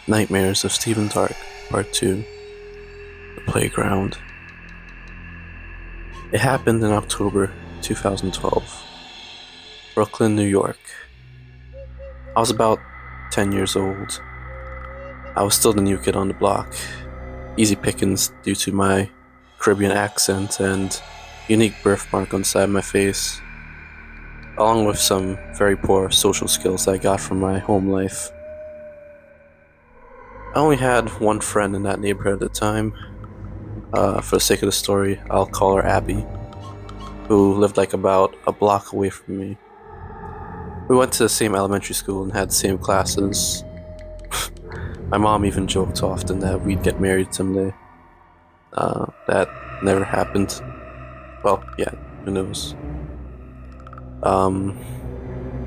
Nightmares of Stephen Dark, Part 2, The Playground. It happened in October 2012, Brooklyn, New York. I was about 10 years old. I was still the new kid on the block, easy pickings due to my Caribbean accent and unique birthmark on the side of my face, along with some very poor social skills I got from my home life. I only had one friend in that neighborhood at the time. For the sake of the story, I'll call her Abby, who lived like about a block away from me. We went to the same elementary school and had the same classes. My mom even joked often that we'd get married someday. That never happened. Well, yeah, who knows? Um,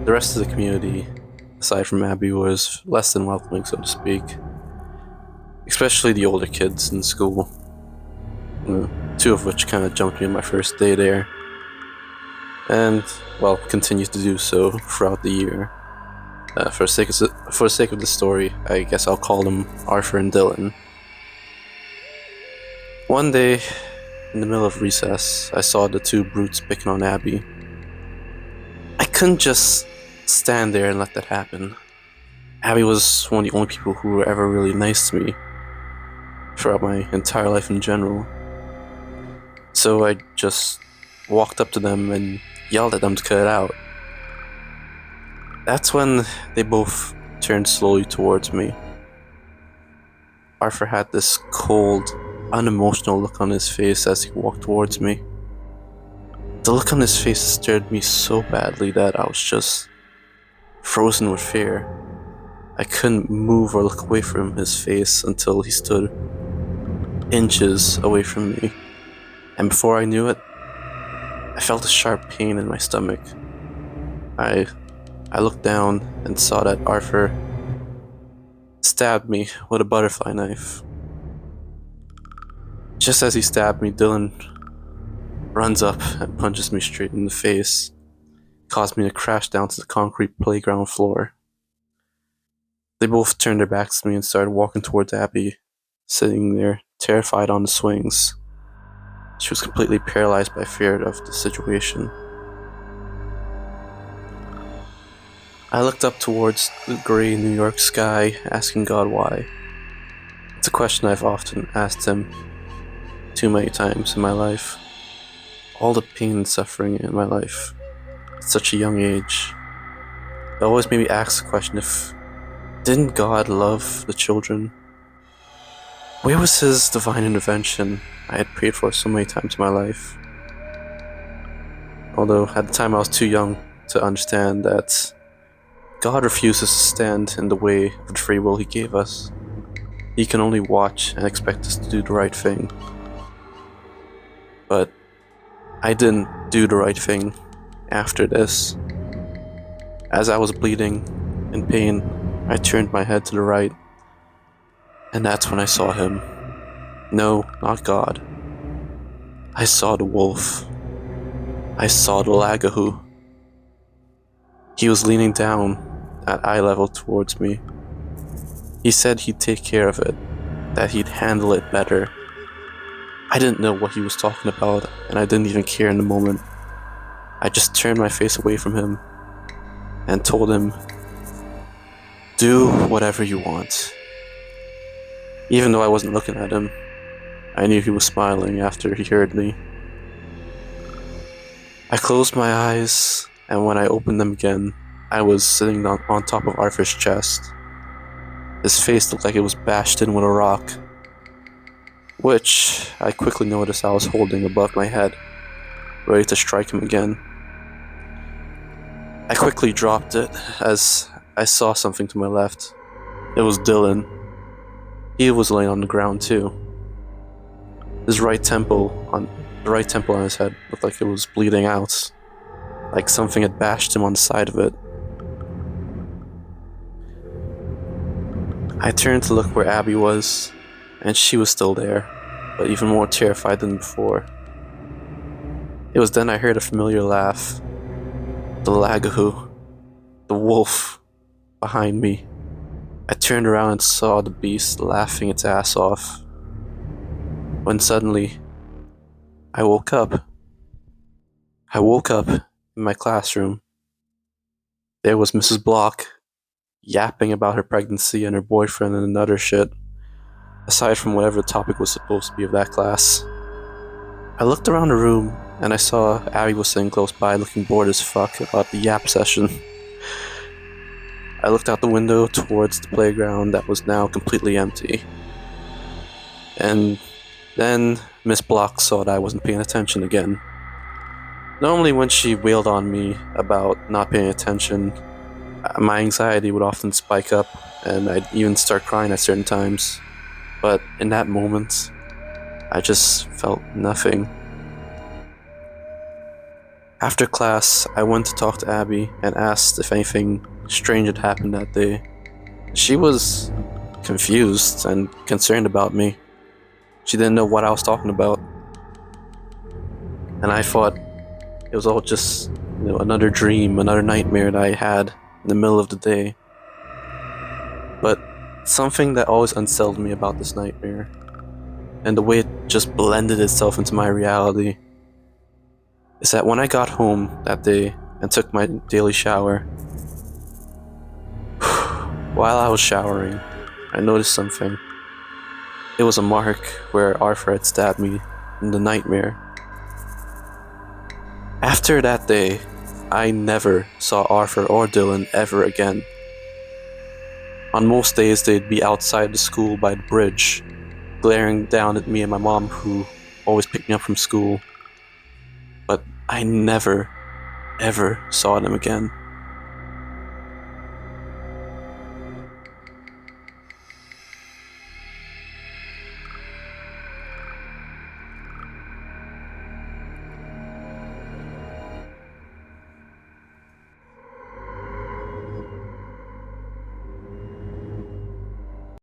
the rest of the community, aside from Abby, was less than welcoming, so to speak. Especially the older kids in school. Two of which kind of jumped me on my first day there. And, well, continues to do so throughout the year. For the sake of the story, I guess I'll call them Arthur and Dylan. One day, in the middle of recess, I saw the two brutes picking on Abby. I couldn't just stand there and let that happen. Abby was one of the only people who were ever really nice to me throughout my entire life in general. So I just walked up to them and yelled at them to cut it out. That's when they both turned slowly towards me. Arthur had this cold, unemotional look on his face as he walked towards me. The look on his face scared me so badly that I was just frozen with fear. I couldn't move or look away from his face until he stood inches away from me. And before I knew it, I felt a sharp pain in my stomach. I looked down and saw that Arthur stabbed me with a butterfly knife. Just as he stabbed me, Dylan runs up and punches me straight in the face, caused me to crash down to the concrete playground floor. They both turned their backs to me and started walking towards Abby, sitting there, terrified on the swings. She was completely paralyzed by fear of the situation. I looked up towards the gray New York sky, asking God why. It's a question I've often asked him too many times in my life. All the pain and suffering in my life at such a young age. It always made me ask the question if didn't God love the children? Where was his divine intervention I had prayed for so many times in my life? Although at the time I was too young to understand that God refuses to stand in the way of the free will he gave us. He can only watch and expect us to do the right thing. But I didn't do the right thing after this. As I was bleeding in pain, I turned my head to the right, and that's when I saw him. No, not God. I saw the wolf. I saw the Lagahoo. He was leaning down at eye level towards me. He said he'd take care of it, that he'd handle it better. I didn't know what he was talking about, and I didn't even care in the moment. I just turned my face away from him and told him, "Do whatever you want." Even though I wasn't looking at him, I knew he was smiling after he heard me. I closed my eyes, and when I opened them again, I was sitting on top of Arthur's chest. His face looked like it was bashed in with a rock, which I quickly noticed I was holding above my head, ready to strike him again. I quickly dropped it as I saw something to my left. It was Dylan. He was laying on the ground too. The right temple on his head looked like it was bleeding out, like something had bashed him on the side of it. I turned to look where Abby was, and she was still there, but even more terrified than before. It was then I heard a familiar laugh. The Lagahoo, the wolf, behind me. I turned around and saw the beast laughing its ass off. When suddenly, I woke up. I woke up in my classroom. There was Mrs. Block, yapping about her pregnancy and her boyfriend and another shit, aside from whatever the topic was supposed to be of that class. I looked around the room and I saw Abby was sitting close by looking bored as fuck about the yap session. I looked out the window towards the playground that was now completely empty. And then Miss Block saw that I wasn't paying attention again. Normally when she wailed on me about not paying attention, my anxiety would often spike up and I'd even start crying at certain times. But in that moment, I just felt nothing. After class, I went to talk to Abby and asked if anything strange had happened that day. She was confused and concerned about me. She didn't know what I was talking about. And I thought it was all just, another dream, another nightmare that I had in the middle of the day. But something that always unsettled me about this nightmare, and the way it just blended itself into my reality, is that when I got home that day and took my daily shower, while I was showering, I noticed something. It was a mark where Arthur had stabbed me in the nightmare. After that day, I never saw Arthur or Dylan ever again. On most days, they'd be outside the school by the bridge, glaring down at me and my mom, who always picked me up from school. But I never, ever saw them again.